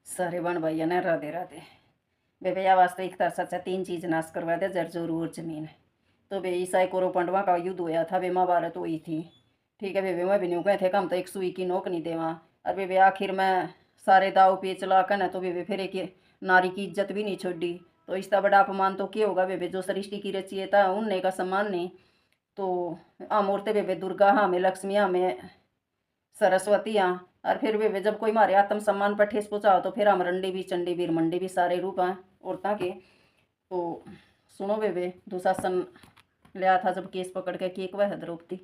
सारे बहन भैया ने राधे राधे। बेबे या वास्तविकता सच है, तीन चीज नाश करवा दे, जर जोर और जमीन। तो बे ईसाई कोरो पंडवा का युद्ध होया था, बे महाभारत हुई थी। ठीक है बेबे, मैं भी नहीं कहे थे कम तो एक सुई की नोक नहीं देवा। और बेबे आखिर में सारे दाव पेच ला कर ना, तो बेबे फिर एक नारी की इज्जत भी नहीं छोड़ी। तो इसका बड़ा अपमान तो क्या होगा बेबे, जो सृष्टि की रचयिता उनने का सम्मान नहीं। तो मूर्ति बेबे दुर्गा हाँ में, लक्ष्मी हाँ में, सरस्वती यहाँ। और फिर भी जब कोई हमारे आत्म सम्मान पर ठेस पहुँचाओ, तो फिर हम रंडी भी, चंडी भी, मंडी भी, सारे रूप हैं औरतां के। तो सुनो बेबे, दुशासन लिया था जब केस पकड़ के कि एक वह द्रौपदी।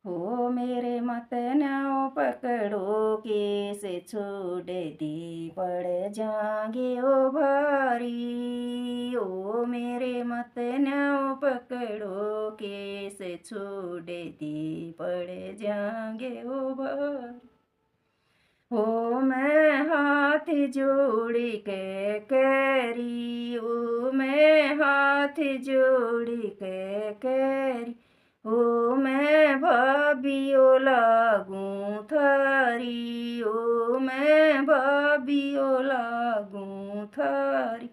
हो मेरे मत न्याओ पकड़ो, केस छोड़ दी पड़ जाएंगे ओ भारी। ओ मेरे मत न्याओ पकड़ो, केस छोड़ दी पड़ जाएंगे ओ भारी। हो मैं हाथ जोड़ के कैरी, ओ मैं हाथ जोड़ के कैरी। ओ मैं भाभियो लागूं थारी, ओ मैं भाभियो लागूं थारी।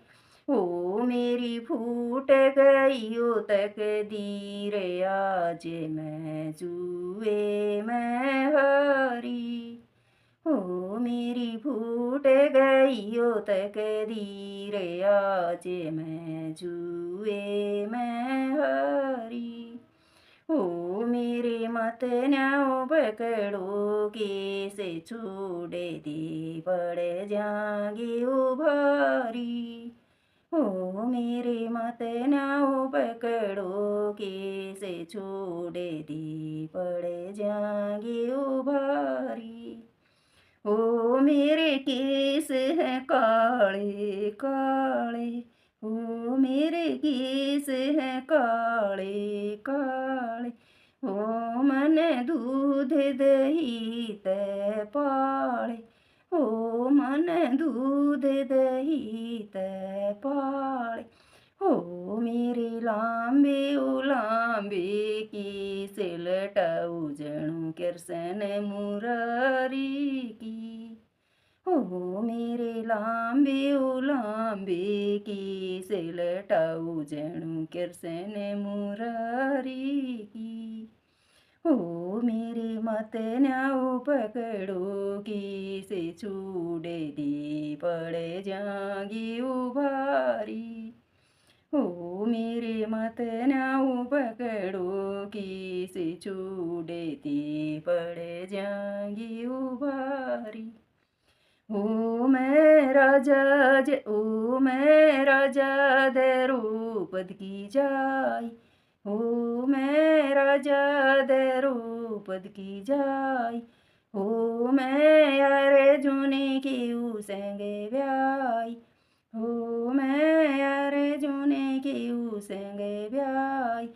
ओ मेरी फूट गई ओ तकदीर, आज मैं जुए मैं हारी। हो मेरी फूट गई ओ तकदीर, आज मैं जुए मैं हारी। हो मेरे मत न्याओ पकड़ो, कैसे छोड़ दे पड़ जाएंगे ओ भारी। हो मेरे मत न्याओ पकड़ो, कैसे छोड़ दे पड़ जाएंगे ओ भारी। ओ मेरे केस हैं काले काले, ओ मेरे केस हैं काले काले। ओ मन दूध दही ते पाले, ओ मन दूध दही ते पाले। हो मेरे लांबे ओ लांबे केस लटाऊ, जणू कृष्ण मुरारी की। हो मेरे लांबे ओ लांबे केस लटाऊ, जणू कृष्ण मुरारी की। हो मेरे मत न्याओ पकड़ो, कैसे छोड़ दे पड़ जाएंगे ओ भारी। हो मेरे मत न्याओ पकड़ो, कैसे छोड़ दे पड़ जाएंगे ओ भारी। ओ मैं राजा द्रौपद की जाय, ओ मैं राजा द्रौपद की जाय। हो मैं अर्जुन की संग ब्याई, हो मैं अर्जुन की संग ब्याई।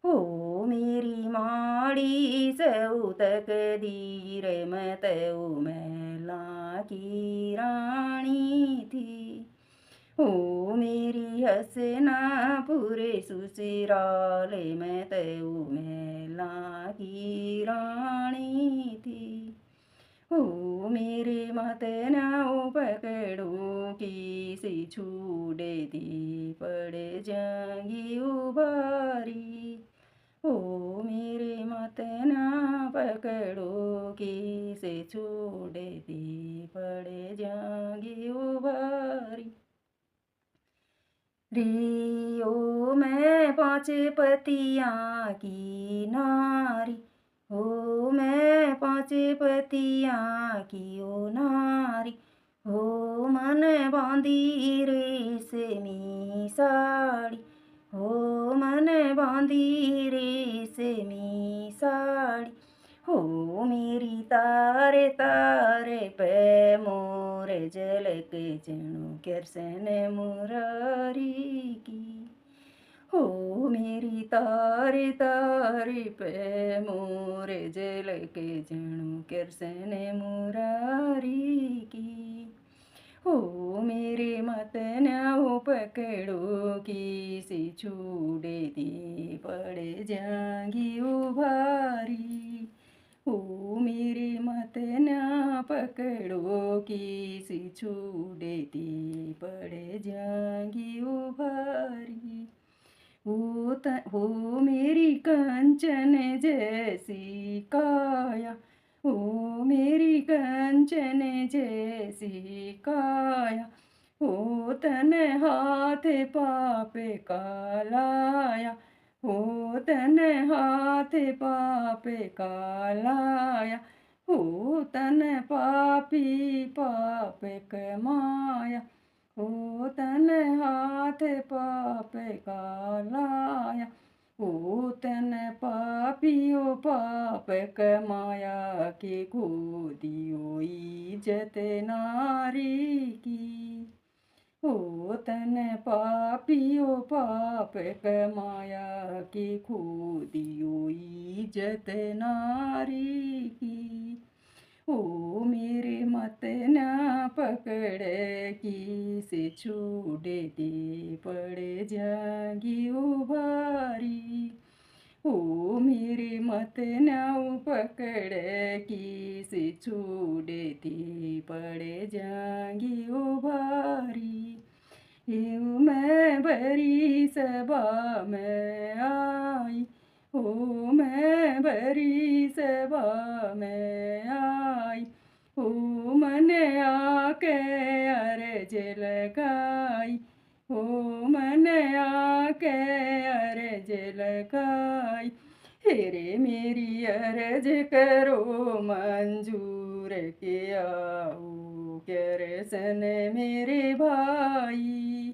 हो मेरी माड़ी सऊ तकदीर, मैं तऊ महला की रानी थी। हो मेरी हसनापुर ससुराल, मैं तऊ महला की रानी थी। हो मेरे मत न्याओ पकड़ो, कैसे छोड़ दे पड़ जाएंगे ओ भारी। हो मेरे मत ना पकड़ो, कैसे छोड़ दे पड़ जाएंगे ओ भारी। रे ओ मैं पांच पतियाँ की नारी, हो मैं पांच पतियाँ की ओ नारी। हो मन बांधी रेशमी साड़ी, हो मन बांधी रेशमी साड़ी। हो मेरी तारे तारे पे मोर झलक, जणू कृष्ण मुरारी की। हो मेरी तारे तारे पे मोर झलक, जणू कृष्ण मुरारी की। हो मेरे मत न्याओ पकड़ो, कैसे छोड़ दे पड़ जाएंगी ओ भारी। हो मेरे मत ना पकड़ो, कैसे सी छूटेती पड़े जाएंगी उभारी। हो मेरी कंचन जैसी काया, हो मेरी कंचन जैसी काया, हो तन हाथ पापे कालाया, हो तन हाथ पापे कालाया, हो तन पापी पाप कमाया, हो तन हाथ पाप कालाया, हो तन पापियो पाप कमाया, के गोदियो इज्जत नारी की। हो तन पापियो पाप कमाया, के गोदियो इज्जत नारी की। ओ मेरे मत न पकड़ किसे छूटे दे पड़ जाएगी उभारी। ओ मेरे मत न पकड़ किसे छूटे दे पड़ जाएगी उभारी। यूँ मैं बड़ी सभा में आई, ओ मैं बड़ी सभा में आई, ओ मन आके अर्ज लगाई, ओ मन आके अर्ज लगाई। हेरे मेरी अर्ज करो मंजूर के आओ करसन मेरे भाई।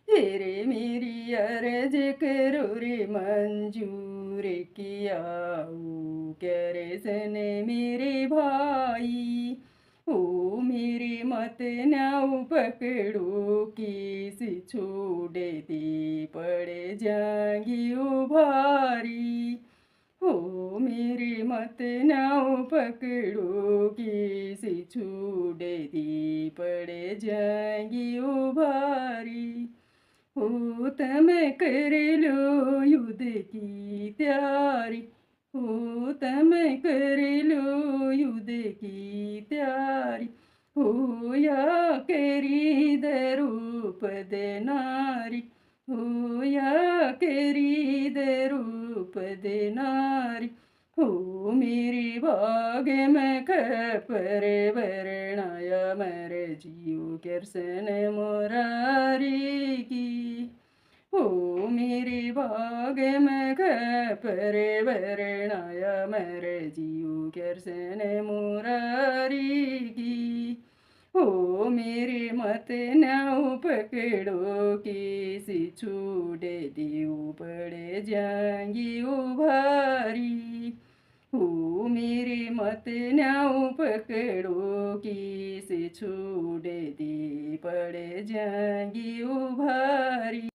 हेरे मेरी अर्ज करो रे मंजूर किया करसन मेरे भाई। ओ मेरे मत नाव पकड़ो किस छोड़े दे पड़ जाएगी उभारी। हो मेरे मत नाव पकड़ो किस छोड़े दे पड़ जाएगी उभारी। हो तम कर लो युद्ध की तैयारी, हो तम कर लो युद्ध की तैयारी, हो या करी द्रुपद नारी, हो या करी द्रुपद नारी। हो मेरी भाग में खपर वर्णाया मर जियो कृष्ण मुरारी की। हो मेरे भाग में खपर वर्णाया मर जियो कृष्ण मुरारी की। हो मेरे मत नाव पकड़ो किसी छूटे देव पड़ जाएंगी उभारी। हो मेरे मत नाव पकड़ो किसी छूटे दे पड़ जाएंगी उभारी।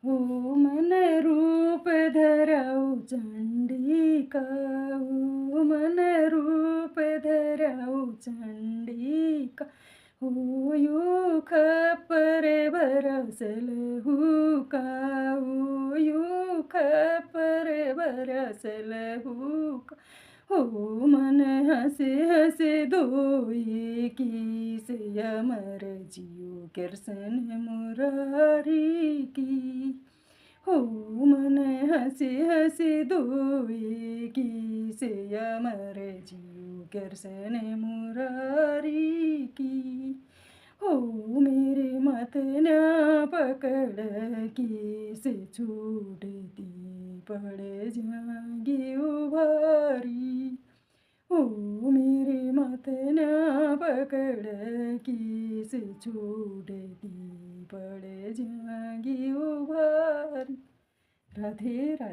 हो मन रूप धराऊ चंडिका, हो मन रूप धराऊ चंडिका, हो यू खपर बरसल हुका, हो यू खपर बरसल हुका। हो मन हंसे हंसे धोए किस अमर जियो कृष्ण मुरारी की। हो मन हंसे हंसे धोए किस अमर जियो कृष्ण मुरारी की। हो मेरे मत न पकड़ किस छूटती पड़ जाएगी उभारी। हो मेरे मत न पकड़ किस छूटती पड़ जाएगी उभारी। राधे राधे।